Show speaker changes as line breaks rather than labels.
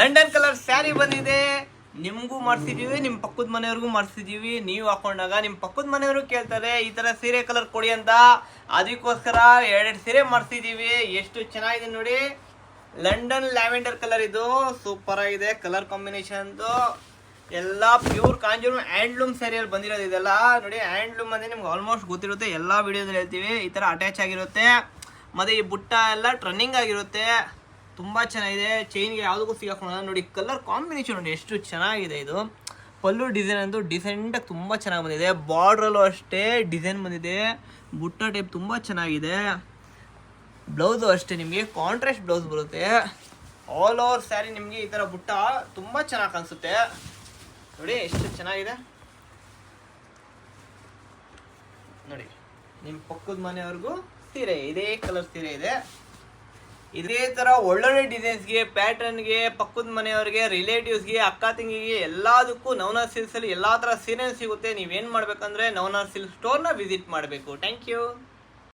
London colour sari ಬಂದಿದೆ. ನಿಮ್ಗೂ ಮಾಡಿಸಿದೀವಿ, ನಿಮ್ಮ ಪಕ್ಕದ ಮನೆಯವ್ರಿಗೂ ಮಾಡಿಸಿದೀವಿ. ನೀವು ಹಾಕೊಂಡಾಗ ನಿಮ್ಮ ಪಕ್ಕದ ಮನೆಯವರು ಕೇಳ್ತಾರೆ ಈ ತರ ಸೀರೆ ಕಲರ್ ಕೊಡಿ ಅಂತ. ಅದಕ್ಕೋಸ್ಕರ 2 ಸೀರೆ ಮಾಡಿಸಿದೀವಿ. ಎಷ್ಟು ಚೆನ್ನಾಗಿದೆ ನೋಡಿ. ಲಂಡನ್ ಲ್ಯಾವೆಂಡರ್ ಕಲರ್, ಇದು ಸೂಪರ್ ಆಗಿದೆ ಕಲರ್ ಕಾಂಬಿನೇಷನ್. ಎಲ್ಲ ಪ್ಯೂರ್ ಕಾಂಜೂರು ಹ್ಯಾಂಡ್ಲೂಮ್ ಸ್ಯಾರಿಯಲ್ಲಿ ಬಂದಿರೋದು. ಇದೆಲ್ಲ ನೋಡಿ, ಹ್ಯಾಂಡ್ಲೂಮ್ ಅಂದರೆ ನಿಮ್ಗೆ ಆಲ್ಮೋಸ್ಟ್ ಗೊತ್ತಿರುತ್ತೆ, ಎಲ್ಲ ವಿಡಿಯೋದಲ್ಲಿ ಹೇಳ್ತೀವಿ. ಈ ಥರ ಅಟ್ಯಾಚ್ ಆಗಿರುತ್ತೆ. ಮತ್ತು ಈ ಬುಟ್ಟ ಎಲ್ಲ ಟ್ರನ್ನಿಂಗ್ ಆಗಿರುತ್ತೆ. ತುಂಬ ಚೆನ್ನಾಗಿದೆ. ಚೈನ್ಗೆ ಯಾವುದಕ್ಕೂ ಸಿಗಾಕೊಳ್ಳೋಣ. ನೋಡಿ ಕಲರ್ ಕಾಂಬಿನೇಷನ್ ನೋಡಿ ಎಷ್ಟು ಚೆನ್ನಾಗಿದೆ. ಇದು ಪಲ್ಲು ಡಿಸೈನ್ ಅಂತೂ ಡಿಸೆಂಟಾಗಿ ತುಂಬ ಚೆನ್ನಾಗಿ ಬಂದಿದೆ. ಬಾರ್ಡ್ರಲ್ಲೂ ಅಷ್ಟೇ ಡಿಸೈನ್ ಬಂದಿದೆ. ಬುಟ್ಟ ಟೈಪ್ ತುಂಬ ಚೆನ್ನಾಗಿದೆ. ಬ್ಲೌಸು ಅಷ್ಟೇ ನಿಮಗೆ ಕಾಂಟ್ರಾಸ್ಟ್ ಬ್ಲೌಸ್ ಬರುತ್ತೆ. ಆಲ್ ಓವರ್ ಸ್ಯಾರಿ ನಿಮಗೆ ಈ ಥರ ಬುಟ್ಟ ತುಂಬ ಚೆನ್ನಾಗಿ ಕಾಣಿಸುತ್ತೆ. ನೋಡಿ ಎಷ್ಟು ಚೆನ್ನಾಗಿದೆ ನೋಡಿ. ನಿಮ್ಮ ಪಕ್ಕದ ಮನೆಯವ್ರಿಗೂ ಸೀರೆ ಇದೇ ಕಲರ್ ಸೀರೆ ಇದೆ. ಇದೇ ಥರ ಒಳ್ಳೊಳ್ಳೆ ಡಿಸೈನ್ಸ್ಗೆ, ಪ್ಯಾಟರ್ನ್ಗೆ, ಪಕ್ಕದ ಮನೆಯವ್ರಿಗೆ, ರಿಲೇಟಿವ್ಸ್ಗೆ, ಅಕ್ಕ ತಂಗಿಗೆ ಎಲ್ಲದಕ್ಕೂ ನವನಾಥ್ ಸಿಲ್ಕ್ಸಲ್ಲಿ ಎಲ್ಲ ಥರ ಸೀರೆ ಸಿಗುತ್ತೆ. ನೀವೇನು ಮಾಡಬೇಕಂದ್ರೆ ನವನಾಥ್ ಸಿಲ್ಕ್ ಸ್ಟೋರ್ನ ವಿಸಿಟ್ ಮಾಡಬೇಕು. Thank you.